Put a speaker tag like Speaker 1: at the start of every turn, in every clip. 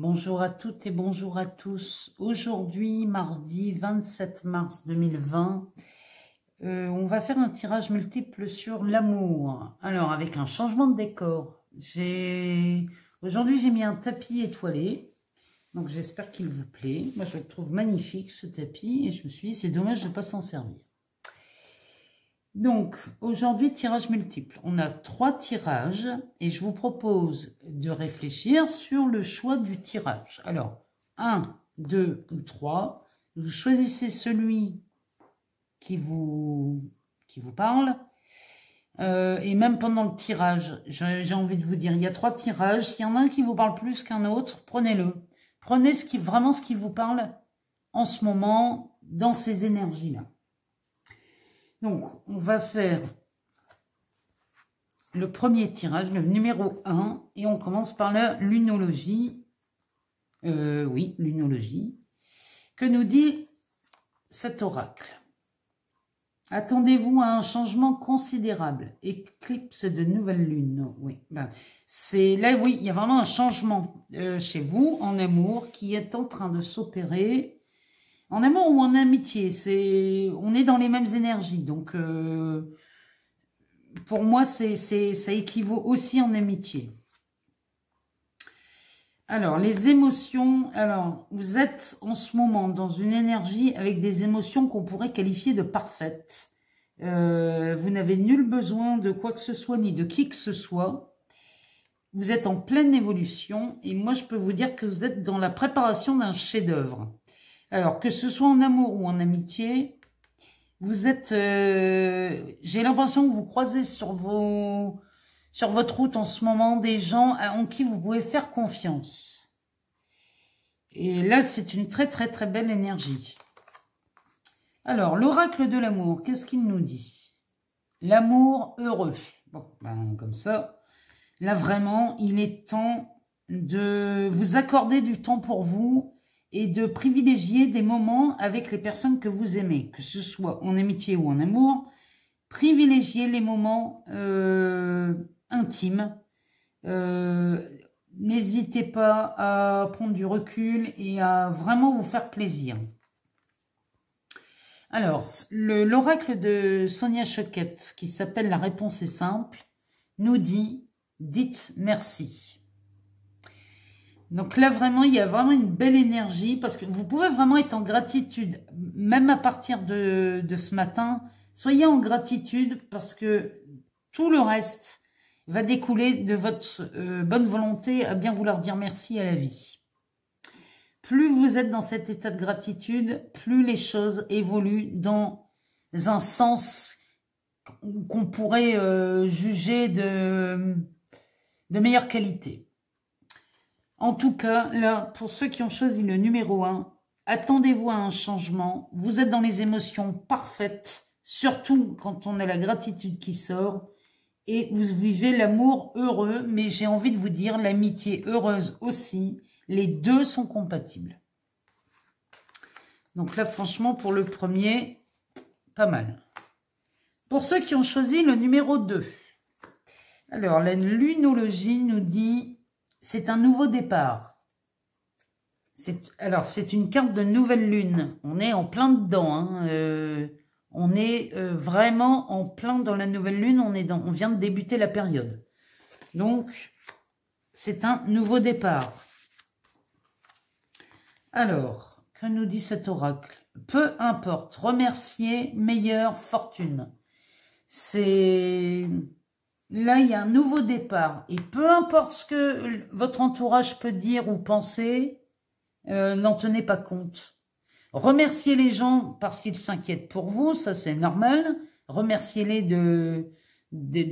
Speaker 1: Bonjour à toutes et bonjour à tous. Aujourd'hui, mardi 27 mars 2020, on va faire un tirage multiple sur l'amour. Alors, avec un changement de décor. Aujourd'hui, j'ai mis un tapis étoilé. Donc, j'espère qu'il vous plaît. Moi, je le trouve magnifique, ce tapis. Et je me suis dit, c'est dommage de ne pas s'en servir. Donc, aujourd'hui, tirage multiple. On a 3 tirages et je vous propose de réfléchir sur le choix du tirage. Alors, 1, 2 ou 3. Vous choisissez celui qui vous parle. Et même pendant le tirage, j'ai envie de vous dire, il y a 3 tirages. S'il y en a un qui vous parle plus qu'un autre, prenez-le. Prenez vraiment ce qui vous parle en ce moment, dans ces énergies-là. Donc, on va faire le premier tirage, le numéro 1, et on commence par la lunologie. Oui, lunologie. Que nous dit cet oracle? Attendez-vous à un changement considérable. Éclipse de nouvelle lune. Oui, ben, c'est là, oui, il y a vraiment un changement chez vous, en amour, qui est en train de s'opérer. En amour ou en amitié, on est dans les mêmes énergies. Donc, pour moi, ça équivaut aussi en amitié. Alors, les émotions. Alors, vous êtes en ce moment dans une énergie avec des émotions qu'on pourrait qualifier de parfaites. Vous n'avez nul besoin de quoi que ce soit, ni de qui que ce soit. Vous êtes en pleine évolution. Et moi, je peux vous dire que vous êtes dans la préparation d'un chef-d'œuvre. Alors, que ce soit en amour ou en amitié, vous êtes... j'ai l'impression que vous croisez sur votre route en ce moment des gens en qui vous pouvez faire confiance. Et là, c'est une très très très belle énergie. Alors, l'oracle de l'amour, qu'est-ce qu'il nous dit? L'amour heureux. Bon, ben, comme ça, là vraiment, il est temps de vous accorder du temps pour vous et de privilégier des moments avec les personnes que vous aimez, que ce soit en amitié ou en amour. Privilégiez les moments intimes. N'hésitez pas à prendre du recul et à vraiment vous faire plaisir. Alors, l'oracle de Sonia Choquette, qui s'appelle « La réponse est simple », nous dit « Dites merci ». Donc là, vraiment, il y a vraiment une belle énergie parce que vous pouvez vraiment être en gratitude, même à partir de ce matin. Soyez en gratitude parce que tout le reste va découler de votre bonne volonté à bien vouloir dire merci à la vie. Plus vous êtes dans cet état de gratitude, plus les choses évoluent dans un sens qu'on pourrait juger de meilleure qualité. En tout cas, là, pour ceux qui ont choisi le numéro 1, attendez-vous à un changement. Vous êtes dans les émotions parfaites, surtout quand on a la gratitude qui sort. Et vous vivez l'amour heureux, mais j'ai envie de vous dire l'amitié heureuse aussi. Les deux sont compatibles. Donc là, franchement, pour le premier, pas mal. Pour ceux qui ont choisi le numéro 2. Alors, la lunologie nous dit... C'est un nouveau départ. Alors, c'est une carte de nouvelle lune. On est en plein dedans. Hein. On est vraiment en plein dans la nouvelle lune. On vient de débuter la période. Donc, c'est un nouveau départ. Alors, que nous dit cet oracle? Peu importe. Remercier, meilleure fortune. C'est... Là, il y a un nouveau départ. Et peu importe ce que votre entourage peut dire ou penser, n'en tenez pas compte. Remerciez les gens parce qu'ils s'inquiètent pour vous, ça c'est normal. Remerciez-les de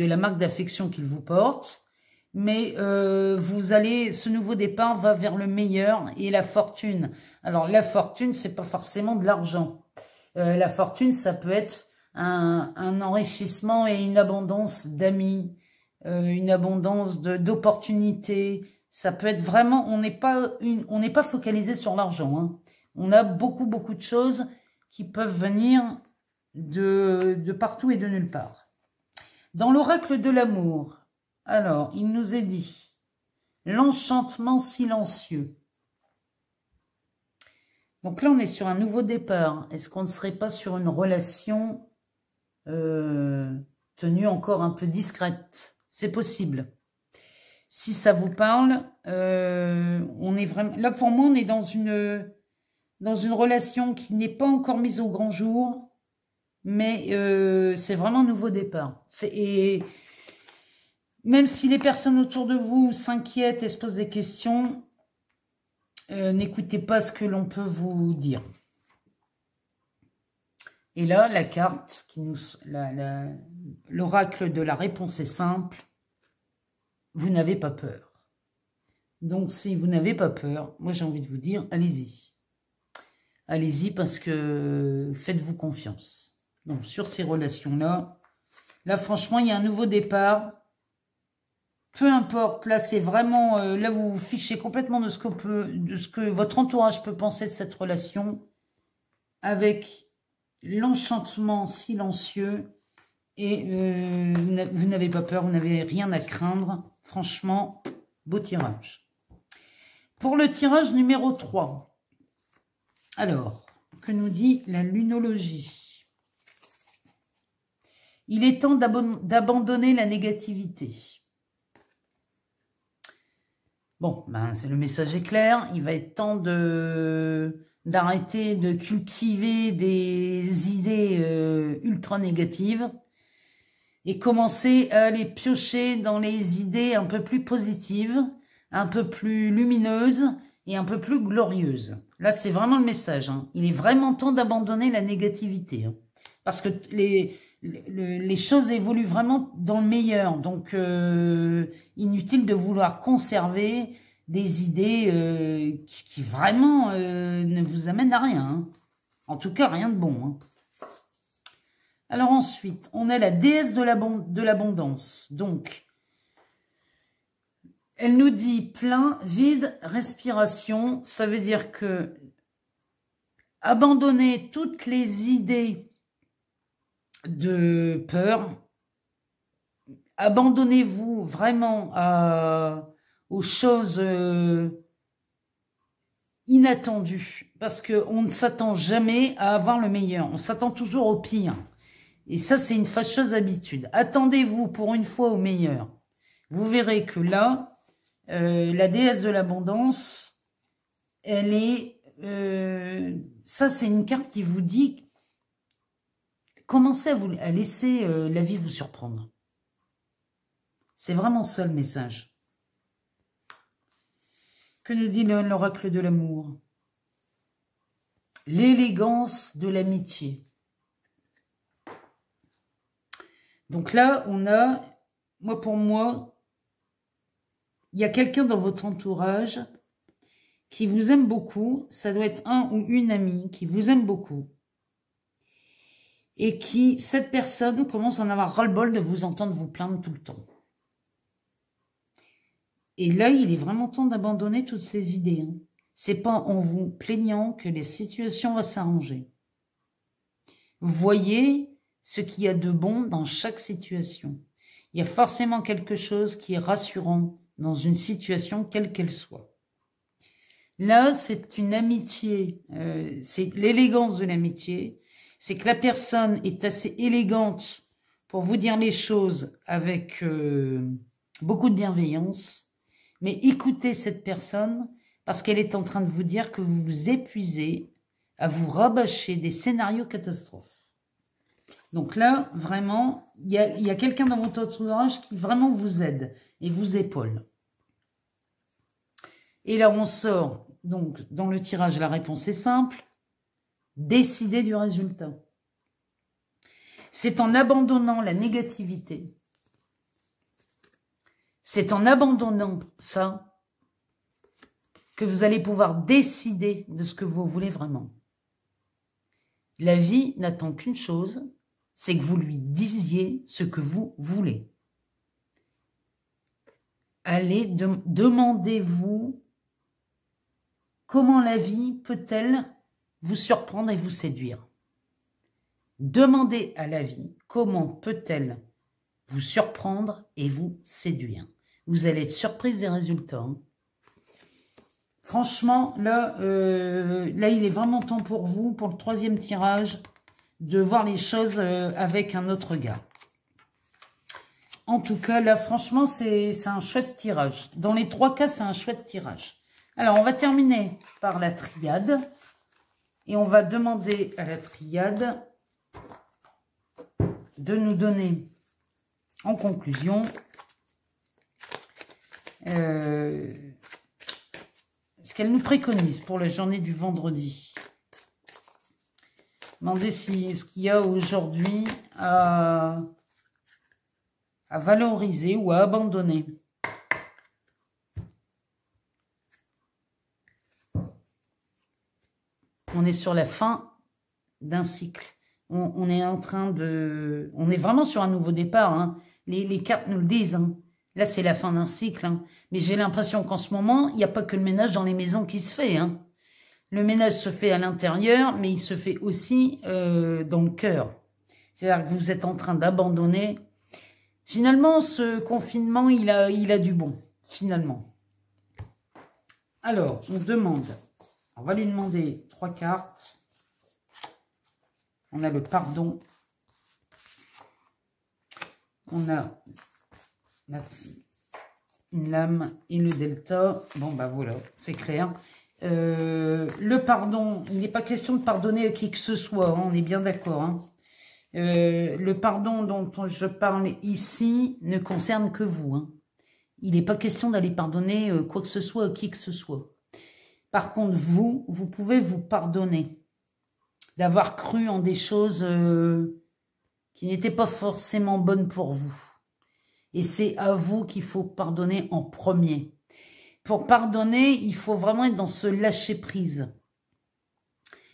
Speaker 1: la marque d'affection qu'ils vous portent. Mais ce nouveau départ va vers le meilleur et la fortune. Alors la fortune, c'est pas forcément de l'argent. La fortune, ça peut être... un enrichissement et une abondance d'amis, une abondance d'opportunités. Ça peut être vraiment, on n'est pas focalisé sur l'argent. Hein. On a beaucoup de choses qui peuvent venir de partout et de nulle part. Dans l'oracle de l'amour, alors, il nous est dit l'enchantement silencieux. Donc là, on est sur un nouveau départ. Est-ce qu'on ne serait pas sur une relation tenue encore un peu discrète? C'est possible. Si ça vous parle, on est vraiment... Là, pour moi, on est dans une relation qui n'est pas encore mise au grand jour, mais c'est vraiment un nouveau départ. Et même si les personnes autour de vous s'inquiètent et se posent des questions, n'écoutez pas ce que l'on peut vous dire. Et là, la carte, l'oracle de la réponse est simple. Vous n'avez pas peur. Donc, si vous n'avez pas peur, moi j'ai envie de vous dire, allez-y. Allez-y parce que faites-vous confiance. Donc, sur ces relations-là, là franchement, il y a un nouveau départ. Peu importe, là c'est vraiment, là vous vous fichez complètement de ce que votre entourage peut penser de cette relation, avec l'enchantement silencieux, et vous n'avez pas peur, vous n'avez rien à craindre. Franchement, beau tirage. Pour le tirage numéro 3, alors, que nous dit la lunologie? Il est temps d'abandonner la négativité. Bon, ben, le message est clair. Il va être temps d'arrêter de cultiver des idées ultra négatives et commencer à aller piocher dans les idées un peu plus positives, un peu plus lumineuses et un peu plus glorieuses. Là, c'est vraiment le message. Hein. Il est vraiment temps d'abandonner la négativité. Hein, parce que les choses évoluent vraiment dans le meilleur. Donc, inutile de vouloir conserver des idées qui vraiment ne vous amènent à rien. Hein. En tout cas, rien de bon. Hein. Alors ensuite, on a la déesse de l'abondance. Donc, elle nous dit plein, vide, respiration. Ça veut dire que abandonnez toutes les idées de peur. Abandonnez-vous vraiment aux choses inattendues. Parce qu'on ne s'attend jamais à avoir le meilleur. On s'attend toujours au pire. Et ça, c'est une fâcheuse habitude. Attendez-vous pour une fois au meilleur. Vous verrez que là, la déesse de l'abondance, elle est... ça, c'est une carte qui vous dit... Commencez à laisser la vie vous surprendre. C'est vraiment ça le message. Que nous dit l'oracle de l'amour? L'élégance de l'amitié. Donc là, on a, pour moi, il y a quelqu'un dans votre entourage qui vous aime beaucoup. Ça doit être un ou une amie qui vous aime beaucoup. Et cette personne commence à en avoir ras-le-bol de vous entendre vous plaindre tout le temps. Et là, il est vraiment temps d'abandonner toutes ces idées. Hein. C'est pas en vous plaignant que les situations vont s'arranger. Voyez ce qu'il y a de bon dans chaque situation. Il y a forcément quelque chose qui est rassurant dans une situation quelle qu'elle soit. Là, c'est une amitié, c'est l'élégance de l'amitié. C'est que la personne est assez élégante pour vous dire les choses avec beaucoup de bienveillance. Mais écoutez cette personne parce qu'elle est en train de vous dire que vous vous épuisez à vous rabâcher des scénarios catastrophes. Donc là, vraiment, il y a quelqu'un dans votre entourage qui vraiment vous aide et vous épaule. Et là, on sort, donc, dans le tirage, la réponse est simple. Décidez du résultat. C'est en abandonnant la négativité. C'est en abandonnant ça que vous allez pouvoir décider de ce que vous voulez vraiment. La vie n'attend qu'une chose, c'est que vous lui disiez ce que vous voulez. Allez, demandez-vous comment la vie peut-elle vous surprendre et vous séduire. Demandez à la vie comment peut-elle vous surprendre et vous séduire. Vous allez être surprise des résultats. Hein. franchement, là, il est vraiment temps pour vous, pour le 3e tirage, de voir les choses avec un autre regard. En tout cas, là, franchement, c'est un chouette tirage. Dans les 3 cas, c'est un chouette tirage. Alors, on va terminer par la triade. Et on va demander à la triade de nous donner, en conclusion, ce qu'elle nous préconise pour la journée du vendredi. Demander ce qu'il y a aujourd'hui à valoriser ou à abandonner. On est sur la fin d'un cycle. On est en train de... On est vraiment sur un nouveau départ. Hein. Les cartes nous le disent. Hein. Là, c'est la fin d'un cycle. Hein. Mais j'ai l'impression qu'en ce moment, il n'y a pas que le ménage dans les maisons qui se fait. Hein. Le ménage se fait à l'intérieur, mais il se fait aussi dans le cœur. C'est-à-dire que vous êtes en train d'abandonner. Finalement, ce confinement, il a du bon, finalement. Alors, on demande... On va lui demander 3 cartes. On a le pardon. On a une lame et le delta. Bon, bah voilà, c'est clair. Le pardon, il n'est pas question de pardonner à qui que ce soit. Hein, on est bien d'accord. Hein. Le pardon dont je parle ici ne concerne que vous. Hein. Il n'est pas question d'aller pardonner quoi que ce soit à qui que ce soit. Par contre, vous pouvez vous pardonner d'avoir cru en des choses qui n'étaient pas forcément bonnes pour vous. Et c'est à vous qu'il faut pardonner en premier. Pour pardonner, il faut vraiment être dans ce lâcher-prise.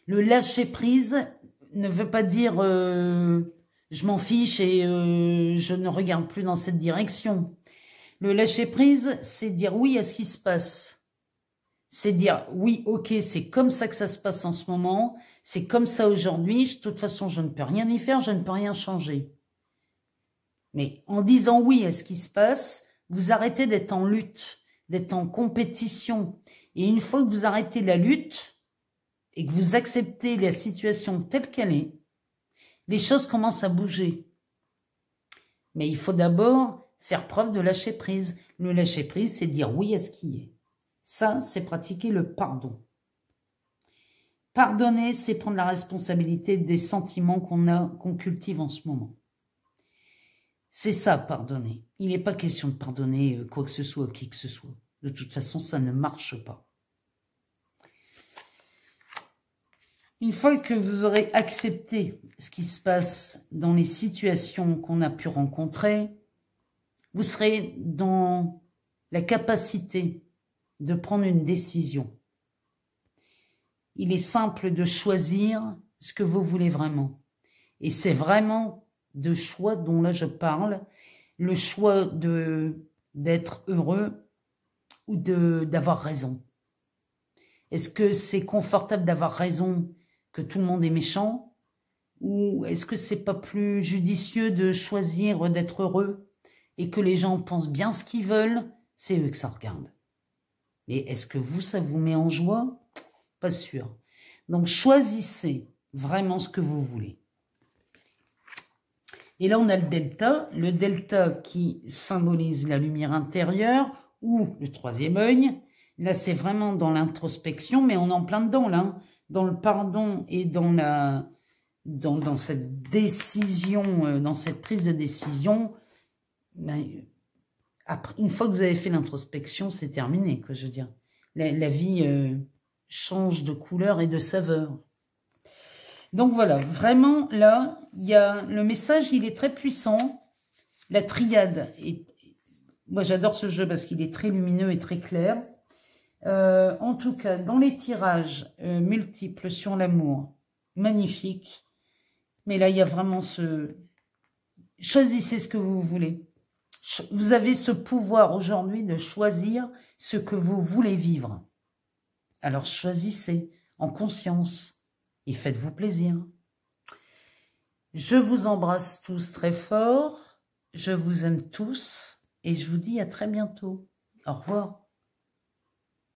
Speaker 1: Le lâcher-prise ne veut pas dire je m'en fiche et je ne regarde plus dans cette direction. Le lâcher-prise, c'est dire oui à ce qui se passe. C'est dire, oui, ok, c'est comme ça que ça se passe en ce moment, c'est comme ça aujourd'hui, de toute façon, je ne peux rien y faire, je ne peux rien changer. Mais en disant oui à ce qui se passe, vous arrêtez d'être en lutte, d'être en compétition. Et une fois que vous arrêtez la lutte et que vous acceptez la situation telle qu'elle est, les choses commencent à bouger. Mais il faut d'abord faire preuve de lâcher prise. Le lâcher prise, c'est dire oui à ce qui est. Ça, c'est pratiquer le pardon. Pardonner, c'est prendre la responsabilité des sentiments qu'on cultive en ce moment. C'est ça, pardonner. Il n'est pas question de pardonner quoi que ce soit à qui que ce soit. De toute façon, ça ne marche pas. Une fois que vous aurez accepté ce qui se passe dans les situations qu'on a pu rencontrer, vous serez dans la capacité de prendre une décision. Il est simple de choisir ce que vous voulez vraiment. Et c'est vraiment de choix dont là je parle, le choix d'être heureux ou d'avoir raison. Est-ce que c'est confortable d'avoir raison que tout le monde est méchant? Ou est-ce que c'est pas plus judicieux de choisir d'être heureux et que les gens pensent bien ce qu'ils veulent? C'est eux que ça regarde. Mais est-ce que vous, ça vous met en joie? Pas sûr. Donc, choisissez vraiment ce que vous voulez. Et là, on a le delta qui symbolise la lumière intérieure ou le 3e œil. Là, c'est vraiment dans l'introspection, mais on est en plein dedans, là. Hein. Dans le pardon et dans cette décision, dans cette prise de décision, ben, après, une fois que vous avez fait l'introspection, c'est terminé, quoi, je veux dire. La vie change de couleur et de saveur. Donc voilà, vraiment, là, le message, il est très puissant. La triade, moi j'adore ce jeu parce qu'il est très lumineux et très clair. En tout cas, dans les tirages multiples sur l'amour, magnifique. Mais là, il y a vraiment choisissez ce que vous voulez. Vous avez ce pouvoir aujourd'hui de choisir ce que vous voulez vivre. Alors choisissez en conscience et faites-vous plaisir. Je vous embrasse tous très fort. Je vous aime tous et je vous dis à très bientôt. Au revoir.